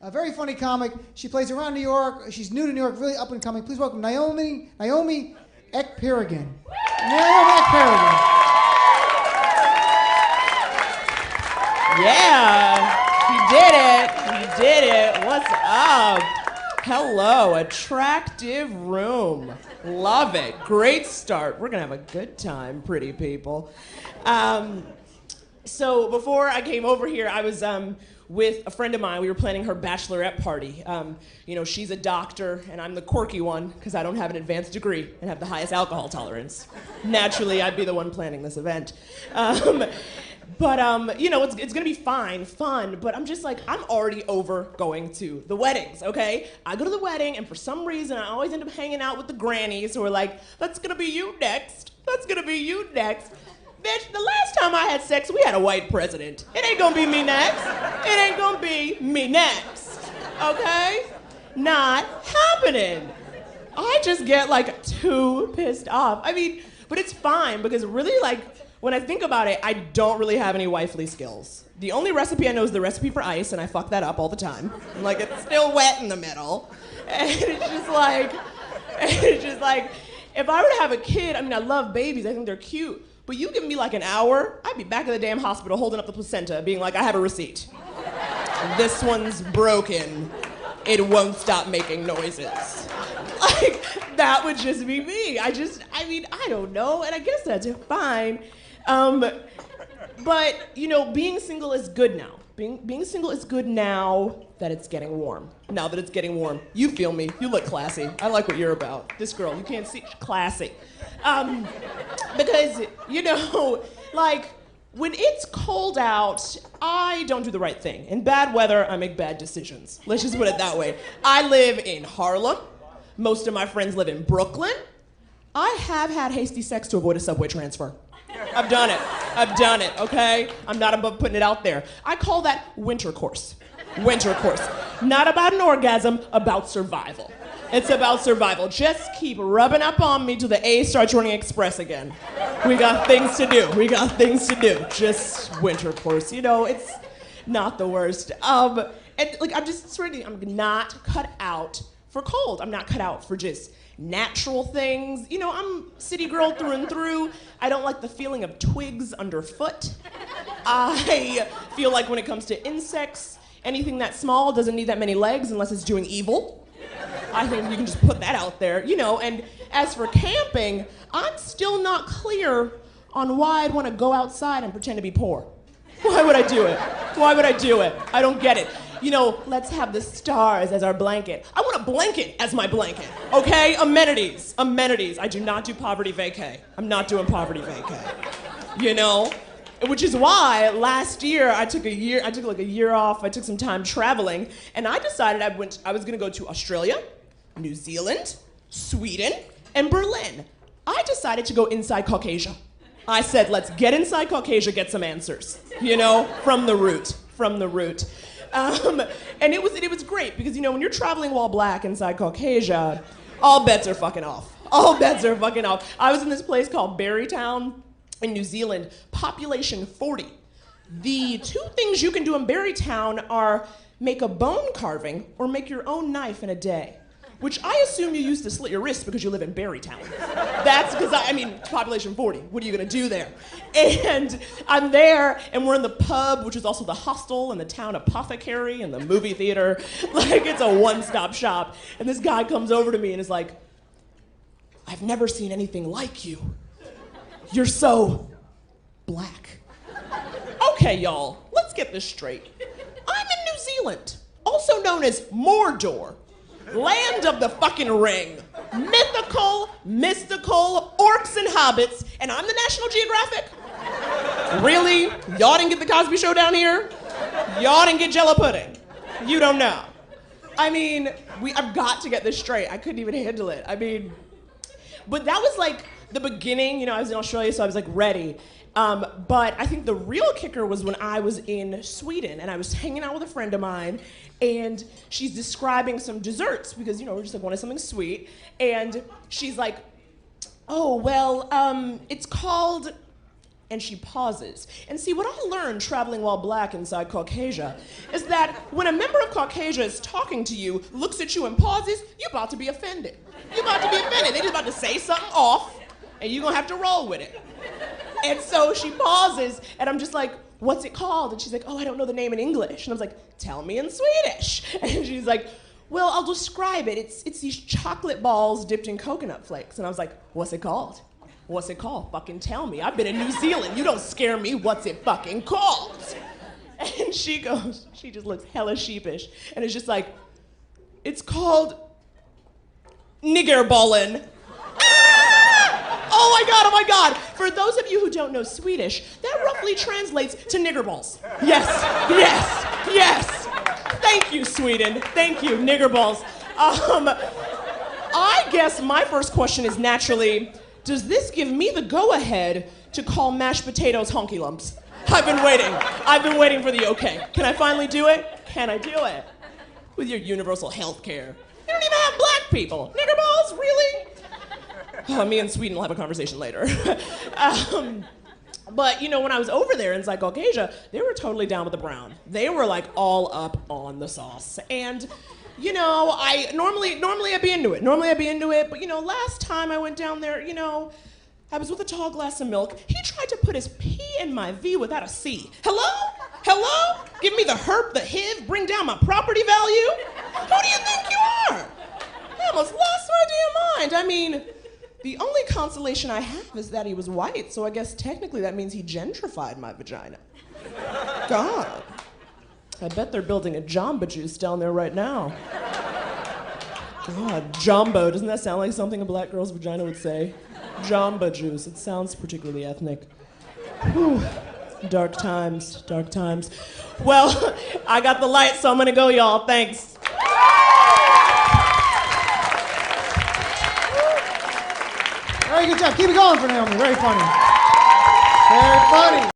a very funny comic. She plays around New York. She's new to New York, really up and coming. Please welcome Naomi Ekperigan. Naomi Ekperigan. Yeah, he did it. What's up? Hello, attractive room. Love it. Great start. We're gonna have a good time, pretty people. So before I came over here, I was with a friend of mine. We were planning her bachelorette party. She's a doctor, and I'm the quirky one because I don't have an advanced degree and have the highest alcohol tolerance. Naturally, I'd be the one planning this event. But it's gonna be fun, but I'm just like, I'm already over going to the weddings, okay? I go to the wedding, and for some reason, I always end up hanging out with the grannies who are like, that's gonna be you next. That's gonna be you next. Bitch, the last time I had sex, we had a white president. It ain't gonna be me next. It ain't gonna be me next, okay? Not happening. I just get like too pissed off. I mean, but it's fine because really like, when I think about it, I don't really have any wifely skills. The only recipe I know is the recipe for ice, and I fuck that up all the time. I'm like, it's still wet in the middle. And it's just like, if I were to have a kid, I mean, I love babies, I think they're cute, but you give me like an hour, I'd be back in the damn hospital holding up the placenta, being like, I have a receipt. This one's broken. It won't stop making noises. Like, that would just be me. I don't know, and I guess that's fine. But, being single is good now. Being single is good now that it's getting warm. Now that it's getting warm. You feel me. You look classy. I like what you're about. This girl, you can't see, classy. Because, like, when it's cold out, I don't do the right thing. In bad weather, I make bad decisions. Let's just put it that way. I live in Harlem. Most of my friends live in Brooklyn. I have had hasty sex to avoid a subway transfer. I've done it, okay? I'm not above putting it out there. I call that winter course. Winter course. Not about an orgasm, about survival. It's about survival. Just keep rubbing up on me till the A starts running express again. We got things to do. Just winter course. It's not the worst. And like, I'm not cut out for cold. I'm not cut out for just natural things. I'm city girl through and through. I don't like the feeling of twigs underfoot. I feel like when it comes to insects, anything that small doesn't need that many legs unless it's doing evil. I think you can just put that out there, and as for camping, I'm still not clear on why I'd want to go outside and pretend to be poor. Why would I do it? I don't get it. Let's have the stars as our blanket. I want a blanket as my blanket, okay? Amenities. I do not do poverty vacay. I'm not doing poverty vacay, Which is why last year I took like a year off. I took some time traveling, and I decided I was gonna go to Australia, New Zealand, Sweden, and Berlin. I decided to go inside Caucasia. I said, let's get inside Caucasia, get some answers, from the root. And it was great because, when you're traveling while black inside Caucasia, all bets are fucking off. I was in this place called Barrytown in New Zealand, population 40. The two things you can do in Barrytown are make a bone carving or make your own knife in a day, which I assume you use to slit your wrists because you live in Barrytown. That's because, population 40. What are you gonna do there? And I'm there, and we're in the pub, which is also the hostel and the town apothecary and the movie theater. Like, it's a one-stop shop. And this guy comes over to me and is like, I've never seen anything like you. You're so black. Okay, y'all, let's get this straight. I'm in New Zealand, also known as Mordor. Land of the fucking ring. Mythical, mystical, orcs and hobbits, and I'm the National Geographic? Really? Y'all didn't get the Cosby Show down here? Y'all didn't get Jell-O pudding? You don't know. I've got to get this straight. I couldn't even handle it. But that was like the beginning. I was in Australia, so I was like ready. But I think the real kicker was when I was in Sweden and I was hanging out with a friend of mine, and she's describing some desserts because, we're just like wanting something sweet. And she's like, oh, well, it's called and she pauses. And see, what I learned traveling while black inside Caucasia is that when a member of Caucasia is talking to you, looks at you and pauses, you're about to be offended. You're about to be offended. They're just about to say something off, and you're gonna have to roll with it. And so she pauses, and I'm just like, what's it called? And she's like, oh, I don't know the name in English. And I was like, tell me in Swedish. And she's like, well, I'll describe it. It's these chocolate balls dipped in coconut flakes. And I was like, what's it called? What's it called? Fucking tell me. I've been in New Zealand. You don't scare me. What's it fucking called? And she just looks hella sheepish. And it's just like, it's called niggerballin'. Oh my God. For those of you who don't know Swedish, that roughly translates to nigger balls. Yes. Thank you, Sweden. Thank you, nigger balls. I guess my first question is naturally, does this give me the go-ahead to call mashed potatoes honky lumps? I've been waiting for the okay. Can I finally do it? Can I do it? With your universal health care. You don't even have black people. Nigger balls, really? Oh, me and Sweden will have a conversation later. But you know, when I was over there inside Caucasia, they were totally down with the brown. They were like all up on the sauce. And you know, I normally I'd be into it. But you know, last time I went down there, you know, I was with a tall glass of milk. He tried to put his P in my V without a C. Hello? Give me the herp, the HIV, bring down my property value? Who do you think you are? I almost lost my damn mind. I mean, the only consolation I have is that he was white, so I guess technically that means he gentrified my vagina. God. I bet they're building a Jamba Juice down there right now. God, Jumbo. Doesn't that sound like something a black girl's vagina would say? Jamba Juice. It sounds particularly ethnic. Whew. Dark times. Well, I got the light, so I'm gonna go, y'all. Thanks. Very good job. Keep it going for Naomi. Very funny. Very funny.